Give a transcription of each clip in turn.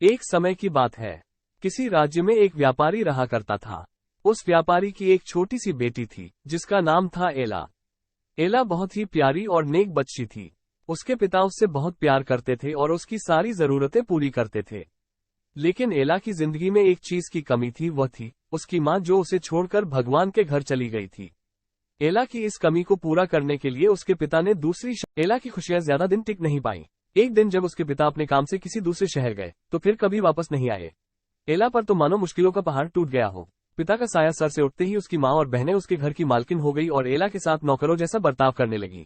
एक समय की बात है। किसी राज्य में एक व्यापारी रहा करता था। उस व्यापारी की एक छोटी सी बेटी थी जिसका नाम था एला। एला बहुत ही प्यारी और नेक बच्ची थी। उसके पिता उससे बहुत प्यार करते थे और उसकी सारी जरूरतें पूरी करते थे। लेकिन एला की जिंदगी में एक चीज की कमी थी, वह थी उसकी माँ जो उसे छोड़कर भगवान के घर चली गई थी। एला की इस कमी को पूरा करने के लिए उसके पिता ने एला की खुशियां ज्यादा दिन टिक नहीं पाईं। एक दिन जब उसके पिता अपने काम से किसी दूसरे शहर गए तो फिर कभी वापस नहीं आए। एला पर तो मानो मुश्किलों का पहाड़ टूट गया हो। पिता का साया सर से उठते ही उसकी माँ और बहनें उसके घर की मालकिन हो गई और एला के साथ नौकरों जैसा बर्ताव करने लगी।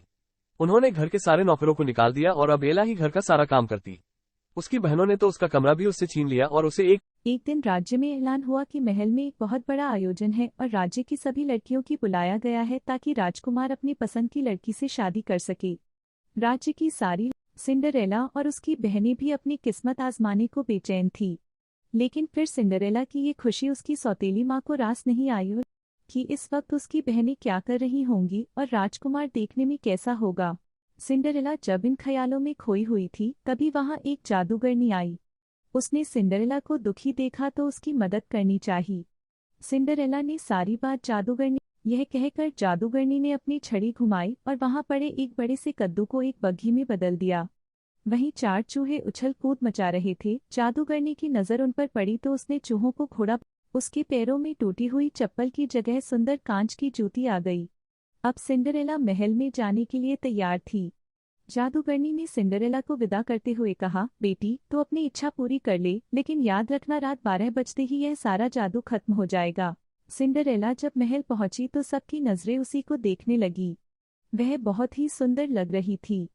उन्होंने घर के सारे नौकरों को निकाल दिया और अब एला ही घर का सारा काम करती। उसकी बहनों ने तो उसका कमरा भी उससे छीन लिया और उसे एक दिन राज्य में ऐलान हुआ कि महल में एक बहुत बड़ा आयोजन है और राज्य की सभी लड़कियों की बुलाया गया है ताकि राजकुमार अपनी पसंद की लड़की से शादी कर सके। राज्य की सारी सिंडरेला और उसकी बहनें भी अपनी किस्मत आजमाने को बेचैन थी। लेकिन फिर सिंडरेला की ये खुशी उसकी सौतेली माँ को रास नहीं आई कि इस वक्त उसकी बहनें क्या कर रही होंगी और राजकुमार देखने में कैसा होगा। सिंडरेला जब इन ख्यालों में खोई हुई थी तभी वहां एक जादूगरनी आई। उसने सिंडरेला को दुखी देखा तो उसकी मदद करनी चाहिए। सिंडरेला ने सारी बात जादूगरनी यह कहकर जादूगरनी ने अपनी छड़ी घुमाई और वहां पड़े एक बड़े से कद्दू को एक बग्घी में बदल दिया। वहीं 4 चूहे उछल कूद मचा रहे थे। जादूगरनी की नजर उन पर पड़ी तो उसने चूहों को घोड़ा। उसके पैरों में टूटी हुई चप्पल की जगह सुंदर कांच की जूती आ गई। अब सिंडरेला महल में जाने के लिए तैयार थी। जादूगरनी ने सिंडरेला को विदा करते हुए कहा, बेटी तो अपनी इच्छा पूरी कर ले, लेकिन याद रखना रात 12 बजते ही यह सारा जादू खत्म हो जाएगा। सिंडरेला जब महल पहुंची तो सबकी नजरें उसी को देखने लगी। वह बहुत ही सुंदर लग रही थी।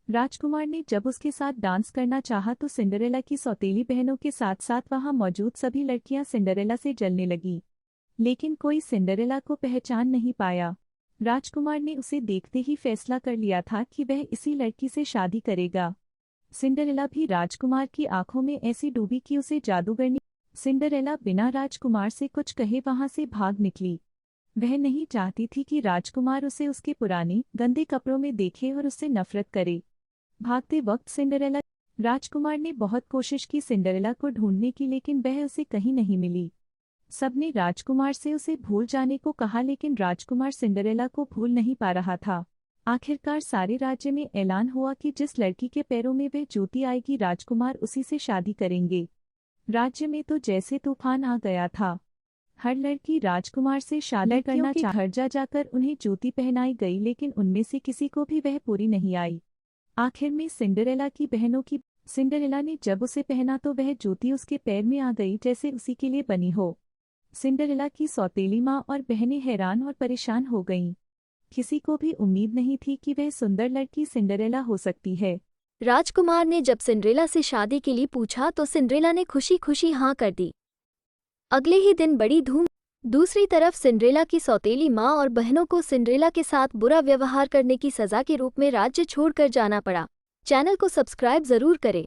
राजकुमार ने जब उसके साथ डांस करना चाहा तो सिंडरेला की सौतेली बहनों के साथ साथ वहां मौजूद सभी लड़कियां सिंडरेला से जलने लगी। लेकिन कोई सिंडरेला को पहचान नहीं पाया। राजकुमार ने उसे देखते ही फैसला कर लिया था कि वह इसी लड़की से शादी करेगा। सिंडरेला भी राजकुमार की आंखों में ऐसी डूबी कि उसे जादूगरनी। सिंडरेला बिना राजकुमार से कुछ कहे वहां से भाग निकली। वह नहीं चाहती थी कि राजकुमार उसे उसके पुराने गंदे कपड़ों में देखे और उससे नफरत करे। भागते वक्त राजकुमार ने बहुत कोशिश की सिंडरेला को ढूंढने की, लेकिन वह उसे कहीं नहीं मिली। सबने राजकुमार से उसे भूल जाने को कहा, लेकिन राजकुमार सिंडरेला को भूल नहीं पा रहा था। आखिरकार सारे राज्य में ऐलान हुआ कि जिस लड़की के पैरों में वह जूती आएगी राजकुमार उसी से शादी करेंगे। राज्य में तो जैसे तूफान आ गया था। हर लड़की राजकुमार से शादी करना घर जा जाकर उन्हें जूती पहनाई गई, लेकिन उनमें से किसी को भी वह पूरी नहीं आई। आखिर में सिंडरेला की बहनों की सिंडरेला ने जब उसे पहना तो वह जूती उसके पैर में आ गई जैसे उसी के लिए बनी हो। सिंडरेला की सौतेली माँ और बहनें हैरान और परेशान हो गईं। किसी को भी उम्मीद नहीं थी कि वह सुंदर लड़की सिंडरेला हो सकती है। राजकुमार ने जब सिंड्रेला से शादी के लिए पूछा तो सिंड्रेला ने खुशी खुशी हाँ कर दी। अगले ही दिन बड़ी धूम। दूसरी तरफ सिंड्रेला की सौतेली माँ और बहनों को सिंड्रेला के साथ बुरा व्यवहार करने की सजा के रूप में राज्य छोड़कर जाना पड़ा। चैनल को सब्सक्राइब जरूर करें।